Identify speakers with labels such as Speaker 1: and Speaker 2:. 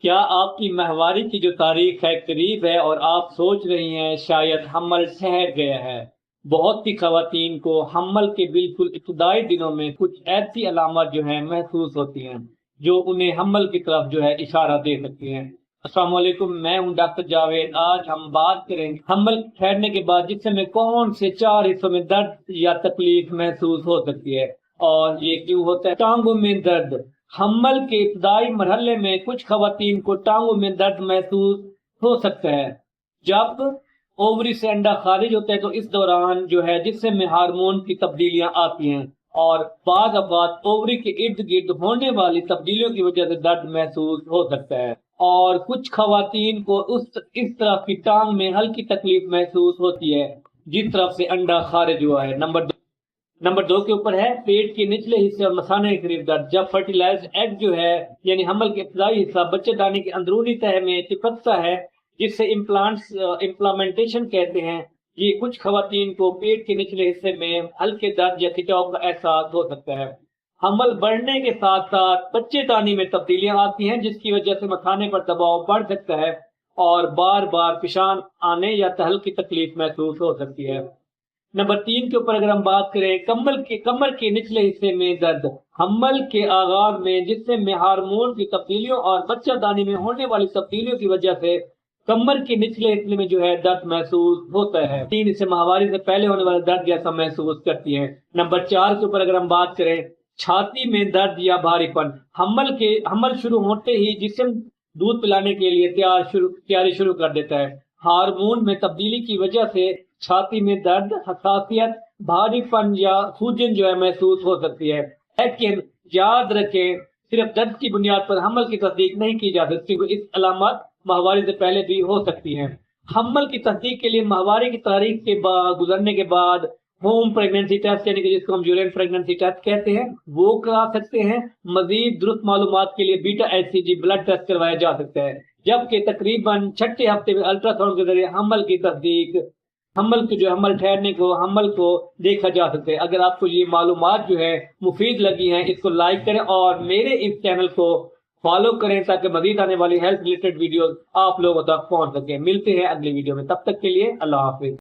Speaker 1: کیا آپ کی ماہواری کی جو تاریخ ہے قریب ہے اور آپ سوچ رہی ہیں شاید حمل ٹھہر گیا ہے؟ بہت سی خواتین کو حمل کے بالکل ابتدائی دنوں میں کچھ ایسی علامات جو ہیں محسوس ہوتی ہیں جو انہیں حمل کی طرف جو ہے اشارہ دے سکتی ہیں۔ السلام علیکم، میں ہوں ڈاکٹر جاوید۔ آج ہم بات کریں گے حمل ٹھہرنے کے بعد جسم میں کون سے 4 حصوں میں درد یا تکلیف محسوس ہو سکتی ہے اور یہ کیوں ہوتا ہے۔ ٹانگوں میں درد۔ حمل کے ابتدائی مرحلے میں کچھ خواتین کو ٹانگوں میں درد محسوس ہو سکتا ہے۔ جب اووری سے انڈا خارج ہوتا ہے تو اس دوران جو ہے جسم میں ہارمون کی تبدیلیاں آتی ہیں اور بعض اوقات اووری کے ارد گرد ہونے والی تبدیلیوں کی وجہ سے درد محسوس ہو سکتا ہے، اور کچھ خواتین کو اس طرف کی ٹانگ میں ہلکی تکلیف محسوس ہوتی ہے جس طرف سے انڈا خارج ہوا ہے۔ نمبر 2 کے اوپر ہے پیٹ کے نچلے حصے اور مثانے کے قریب درد۔ جب فرٹیلائز ایگ جو ہے یعنی حمل کے ابتدائی حصہ بچے دانی کی اندرونی تہہ میں چپکتا ہے جس سے امپلانٹیشن کہتے ہیں، یہ کچھ خواتین کو پیٹ کے نچلے حصے میں ہلکے درد یا کھچاؤ کا احساس ہو سکتا ہے۔ حمل بڑھنے کے ساتھ ساتھ بچے دانی میں تبدیلیاں آتی ہیں جس کی وجہ سے مثانے پر دباؤ بڑھ سکتا ہے اور بار بار پیشاب آنے یا ہلکی تکلیف محسوس ہو سکتی ہے۔ نمبر 3 کے اوپر اگر ہم بات کریں کمر کے نچلے حصے میں درد۔ حمل کے آغاز میں جسم میں ہارمون کی تبدیلیوں اور بچہ دانی میں ہونے والی تبدیلیوں کی وجہ سے کمر کے نچلے حصے میں جو ہے درد محسوس ہوتا ہے۔ 3 اسے ماہواری سے پہلے ہونے والا درد جیسا محسوس کرتی ہے۔ نمبر 4 کے اوپر اگر ہم بات کریں چھاتی میں درد یا بھاری پن۔ حمل شروع ہوتے ہی جسم دودھ پلانے کے لیے تیاری شروع کر دیتا ہے۔ ہارمون میں تبدیلی کی وجہ سے چھاتی میں درد، حساسیت، بھاری پن یا سوجن جو ہے محسوس ہو سکتی ہے، لیکن یاد رکھیں صرف درد کی بنیاد پر حمل کی تصدیق نہیں کی جا سکتی، اس علامات ماہواری سے پہلے بھی ہو سکتی ہیں۔ حمل کی تصدیق کے لیے ماہواری کی تاریخ کے گزرنے کے بعد ہوم پریگنینسی ٹیسٹ یعنی کہ جس کو ہم یورین پریگنینسی ٹیسٹ کہتے ہیں وہ کرا سکتے ہیں۔ مزید درست معلومات کے لیے بیٹا ایچ سی جی بلڈ ٹیسٹ کروایا جا سکتا ہے، جبکہ تقریباً 6 ہفتے میں الٹرا ساؤنڈ کے ذریعے حمل کی تصدیق حمل کو دیکھا جا سکتا ہے۔ اگر آپ کو یہ معلومات جو ہے مفید لگی ہیں اس کو لائک کریں اور میرے اس چینل کو فالو کریں تاکہ مزید آنے والی ہیلتھ ریلیٹڈ ویڈیوز آپ لوگوں تک پہنچ سکیں۔ ملتے ہیں اگلی ویڈیو میں، تب تک کے لیے اللہ حافظ۔